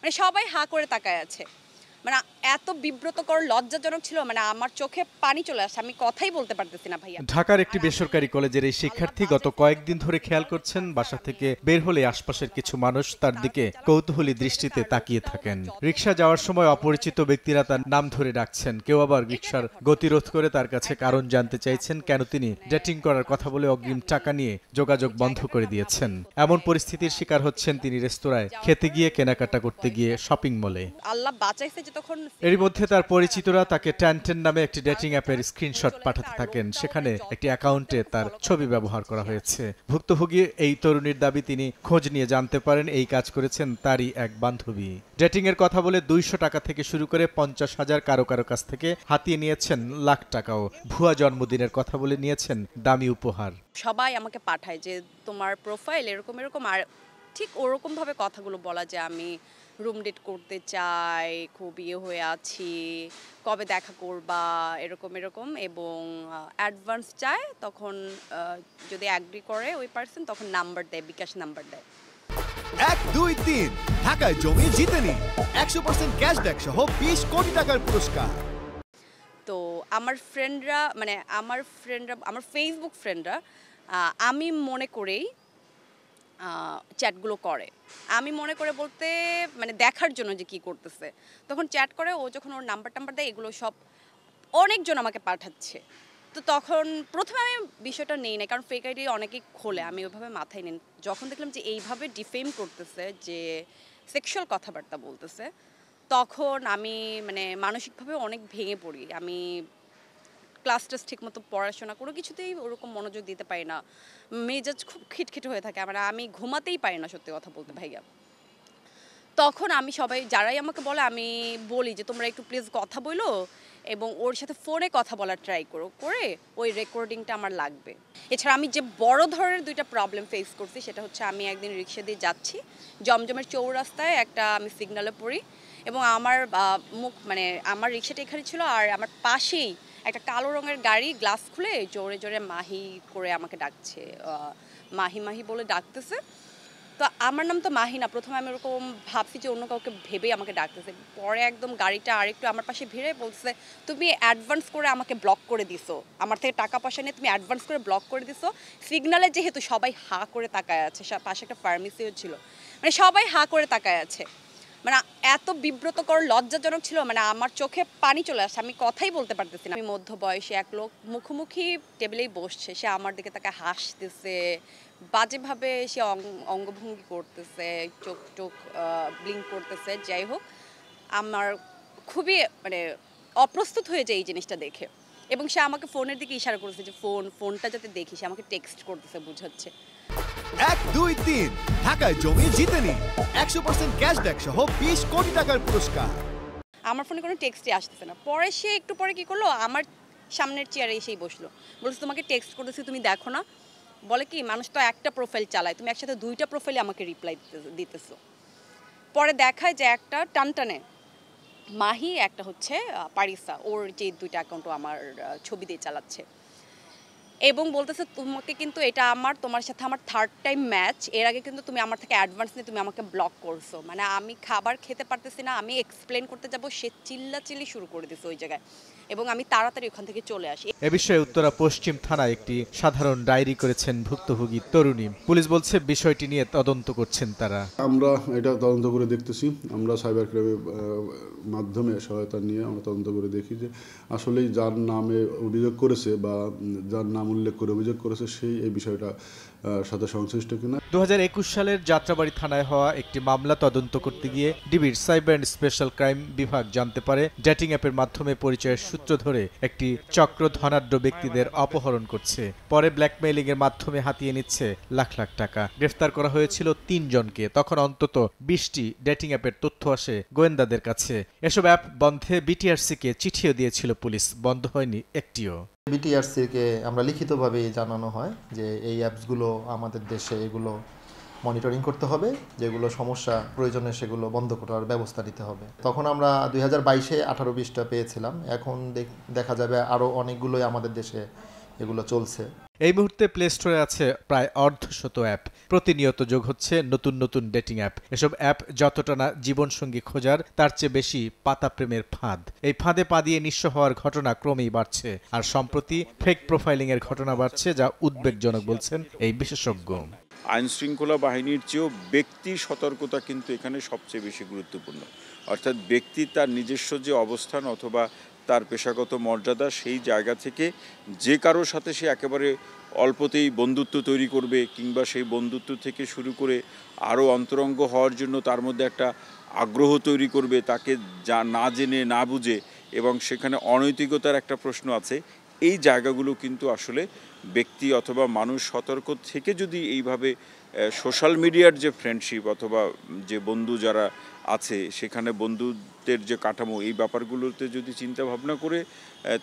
মানে সবাই হা করে তাকায় আছে। মানে এত বিব্রতকর লজ্জাজনক ছিল, মানে আমার চোখে পানি চলে আসছে, আমি কথাই বলতে পারতেছি না ভাইয়া। ঢাকার একটি বেসরকারি কলেজের এই শিক্ষার্থী গত কয়েকদিন ধরে খেয়াল করছেন বাসা থেকে বের হলে আশপাশের কিছু মানুষ তার দিকে কৌতূহলী দৃষ্টিতে তাকিয়ে থাকেন। রিকশা যাওয়ার সময় অপরিচিত ব্যক্তিরা তার নাম ধরে ডাকছেন, কেউ আবার রিকশার গতিরোধ করে তার কাছে কারণ জানতে চাইছেন কেন তিনি ডেটিং করার কথা বলে অগ্রিম টাকা নিয়ে যোগাযোগ বন্ধ করে দিয়েছেন। এমন পরিস্থিতির শিকার হচ্ছেন তিনি রেস্তোরাঁয় খেতে গিয়ে, কেনাকাটা করতে গিয়ে, শপিং মলে। আল্লাহ বাঁচাইছে যে তখন। এরই মধ্যে তার পরিচিতরা তাকে ট্যানটেন নামে একটি ডেটিং অ্যাপের স্ক্রিনশট পাঠাতে থাকেন। সেখানে একটি অ্যাকাউন্টে তার ছবি ব্যবহার করা হয়েছে। ভুক্তভোগী এই তরুণীর দাবি, তিনি খোঁজ নিয়ে জানতে পারেন এই কাজ করেছেন তারই এক বান্ধবী। ডেটিং এর কথা বলে 200 টাকা থেকে শুরু করে 50,000, কারো কারো কাছ থেকে হাতিয়ে নিয়েছেন লাখ টাকাও। ভুয়া জন্মদিনের কথা বলে নিয়েছেন দামি উপহার। সবাই আমাকে পাঠায় যে তোমার প্রোফাইল এরকম এরকম, আর ঠিক ওরকম ভাবে কথাগুলো বলা যে আমি রুম ডেট করতে চাই, খুব হয়ে আছি, কবে দেখা করবা, এরকম এরকম, এবং অ্যাডভান্স চায়। তখন যদি অ্যাগ্রি করে ওই পার্সন, তখন নাম্বার দেয়, বিকাশ নাম্বার দেয়। 1, 2, 3 ঢাকায় জমি জিতে নিন 100% ক্যাশব্যাক সহ 20 কোটি টাকার পুরস্কার। তো আমার ফেসবুক ফ্রেন্ডরা আমি মনে করেই চ্যাটগুলো করে। আমি মনে করে বলতে মানে দেখার জন্য যে কি করতেছে, তখন চ্যাট করে। ও যখন ওর নাম্বার টাম্বার দেয়, এগুলো সব অনেকজন আমাকে পাঠাচ্ছে। তো তখন প্রথমে আমি বিষয়টা নেই না, কারণ ফেক আইডি অনেকেই খোলে, আমি ওইভাবে মাথায় নেই। যখন দেখলাম যে এইভাবে ডিফেম করতেছে, যে সেক্সুয়াল কথাবার্তা বলতেছে, তখন আমি মানে মানসিকভাবে অনেক ভেঙে পড়ি। আমি ক্লাস টেস্ট ঠিক মতো পড়াশোনা কোনো কিছুতেই ওরকম মনোযোগ দিতে পারি না, মেজাজ খুব খিটখিট হয়ে থাকে, মানে আমি ঘুমাতেই পারি না সত্যি কথা বলতে ভাইয়া। তখন আমি যারাই আমাকে বলে, আমি বলি যে তোমরা একটু প্লিজ কথা বলো এবং ওর সাথে ফোনে কথা বলার ট্রাই করো, করে ওই রেকর্ডিংটা আমার লাগবে। এছাড়া আমি যে বড় ধরনের 2টা প্রবলেম ফেস করছি, সেটা হচ্ছে আমি একদিন রিক্সা দিয়ে যাচ্ছি, জমজমের চৌরাস্তায় আমি সিগনালে পড়ি, এবং আমার মানে আমার রিক্সাটা এখানে ছিল, আর আমার পাশেই একটা কালো রঙের গাড়ি গ্লাস খুলে জোরে জোরে মাহি করে আমাকে ডাকছে, মাহি মাহি বলে ডাকতেছে। তো আমার নাম তো মাহি না, প্রথমে আমি ওরকম ভাবছি যে অন্য কাউকে ভেবেই আমাকে ডাকতেছে। পরে একদম গাড়িটা আরেকটু আমার পাশে ভিড়ে বলতেছে, তুমি অ্যাডভান্স করে আমাকে ব্লক করে দিছো, আমার থেকে টাকা পয়সা নিয়ে তুমি অ্যাডভান্স করে ব্লক করে দিছো। সিগনালে যেহেতু সবাই হা করে তাকায় আছে, পাশে একটা ফার্মেসিও ছিল, মানে সবাই হা করে তাকায় আছে। মানে এত বিব্রতকর লজ্জাজনক ছিল, মানে আমার চোখে পানি চলে আসছে, আমি কথাই বলতে পারতেছি না। আমি মধ্যবয়সী এক লোক মুখোমুখি টেবিলেই বসছে, সে আমার দিকে তাকে হাসতেছে, বাজেভাবে সে অঙ্গভঙ্গি করতেছে, চোখ টোক ব্লিঙ্ক করতেছে। যাই হোক, আমার খুবই মানে অপ্রস্তুত হয়ে যায় এই জিনিসটা দেখে, এবং সে আমাকে ফোনের দিকে ইশারা করতেছে যে ফোনটা যাতে দেখি, সে আমাকে টেক্সট করতেছে, বুঝাচ্ছে। 1, 2, 3 ঢাকায় জমি জিতে নিন 100% ক্যাশব্যাক সহ 20 কোটি টাকার পুরস্কার। আমার ফোনে কোনো টেক্সটই আসতেছে না। পরে সে একটু পরে কি করলো, আমার সামনের চেয়ারে এসেই বসলো, বলছে তোমাকে টেক্সট করতেছি তুমি দেখো না। বলে কি, মানুষ তো একটা প্রোফাইল চালায়, তুমি একসাথে 2টা প্রোফাইলে আমাকে রিপ্লাই দিতেছো। পরে দেখায় যে একটা টানটানে মাহি, একটা হচ্ছে পারিসা, ওর যে 2টা অ্যাকাউন্টও আমার ছবি দিয়ে চালাচ্ছে, এবং বলতেছে তোমাকে কিন্তু এটা তোমার সাথে আমার 3rd টাইম ম্যাচ, এর আগে কিন্তু তুমি আমার থেকে অ্যাডভান্স নিয়ে তুমি আমাকে ব্লক করছো। মানে আমি খাবার খেতে পারতেছি না, আমি এক্সপ্লেন করতে যাব, সে চিল্লাচিল্লি শুরু করে দিছে ওই জায়গায়, এবং আমি তাড়াতাড়ি ওখান থেকে চলে আসি। এ বিষয়ে উত্তরা পশ্চিম থানায় একটি সাধারণ ডায়েরি করেছেন ভুক্তভোগী তরুণী। পুলিশ বলছে বিষয়টি নিয়ে তদন্ত করছেন তারা। আমরা এটা তদন্ত করে দেখতেছি, আমরা সাইবার ক্রাইমের মাধ্যমে সহায়তা নিয়ে আমরা তদন্ত করে দেখি যে আসলেই যার নামে অভিযোগ করেছে বা যার নাম উল্লেখ করে অভিযোগ করেছে সেই এই বিষয়টা সাথে সংশ্লিষ্ট কিনা। 2021 সালের যাত্রাবাড়ী থানায় হওয়া একটি মামলা তদন্ত করতে গিয়ে ডিবির সাইবার অ্যান্ড স্পেশাল ক্রাইম বিভাগ জানতে পারে ডেটিং অ্যাপের মাধ্যমে পরিচয়ের সূত্র ধরে একটি চক্র ধনাঢ্য ব্যক্তিদের অপহরণ করছে, পরে ব্ল্যাকমেইলিং এর মাধ্যমে হাতিয়ে নিচ্ছে লাখ লাখ টাকা। গ্রেফতার করা হয়েছিল 3 জনকে। তখন অন্তত 20টি ডেটিং অ্যাপের তথ্য আসে গোয়েন্দাদের কাছে। এসব অ্যাপ বন্ধে বিটিআরসিকে চিঠিও দিয়েছিল পুলিশ, বন্ধ হয়নি একটিও। বিটিআরসিকে আমরা লিখিতভাবে জানানো হয় যে এই অ্যাপসগুলো আমাদের দেশে এগুলো মনিটরিং করতে হবে, যেগুলো সমস্যা প্রয়োজনে সেগুলো বন্ধ করার ব্যবস্থা নিতে হবে। তখন আমরা 2022-এ 18-20টা পেয়েছিলাম, এখন দেখা যাবে আরও অনেকগুলোই আমাদের দেশে এগুলো চলছে। এই মুহূর্তে প্লে স্টোরে আছে প্রায় অর্ধশত অ্যাপ। প্রতিনিয়ত যোগ হচ্ছে নতুন নতুন ডেটিং অ্যাপ। এসব অ্যাপ যতটা না জীবনসঙ্গী খোঁজার, তার চেয়ে বেশি পাতা প্রেমের ফাঁদ। এই ফাঁদে পা দিয়ে নিঃস্ব হওয়ার ঘটনা ক্রমেই বাড়ছে, আর সম্প্রতি ফেক প্রোফাইলিং এর ঘটনা বাড়ছে, যা উদ্বেগজনক বলছেন এই বিশেষজ্ঞ। আইন শৃঙ্খলা বাহিনীর চেয়েও ব্যক্তি সতর্কতা কিন্তু এখানে সবচেয়ে বেশি গুরুত্বপূর্ণ। অর্থাৎ ব্যক্তি তার নিজস্ব যে অবস্থান অথবা তার পেশাগত মর্যাদা, সেই জায়গা থেকে যে কারোর সাথে সে একেবারে অল্পতেই বন্ধুত্ব তৈরি করবে, কিংবা সেই বন্ধুত্ব থেকে শুরু করে আরও অন্তরঙ্গ হওয়ার জন্য তার মধ্যে একটা আগ্রহ তৈরি করবে, তাকে যা না জেনে না বুঝে, এবং সেখানে অনৈতিকতার একটা প্রশ্ন আছে। এই জায়গাগুলো কিন্তু আসলে ব্যক্তি অথবা মানুষ সতর্ক থেকে যদি এইভাবে সোশ্যাল মিডিয়ার যে ফ্রেন্ডশিপ অথবা যে বন্ধু যারা আছে সেখানে বন্ধুত্বের যে কাঠামো, এই ব্যাপারগুলোতে যদি চিন্তা ভাবনা করে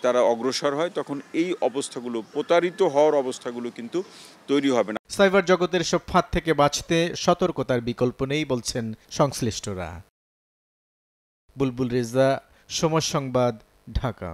তারা অগ্রসর হয়, তখন এই অবস্থাগুলো, প্রতারিত হওয়ার অবস্থাগুলো কিন্তু তৈরি হবে না। সাইবার জগতের সব ফাঁদ থেকে বাঁচতে সতর্কতার বিকল্প নেই বলছেন সংশ্লিষ্টরা। বুলবুল রেজা, সময় সংবাদ, ঢাকা।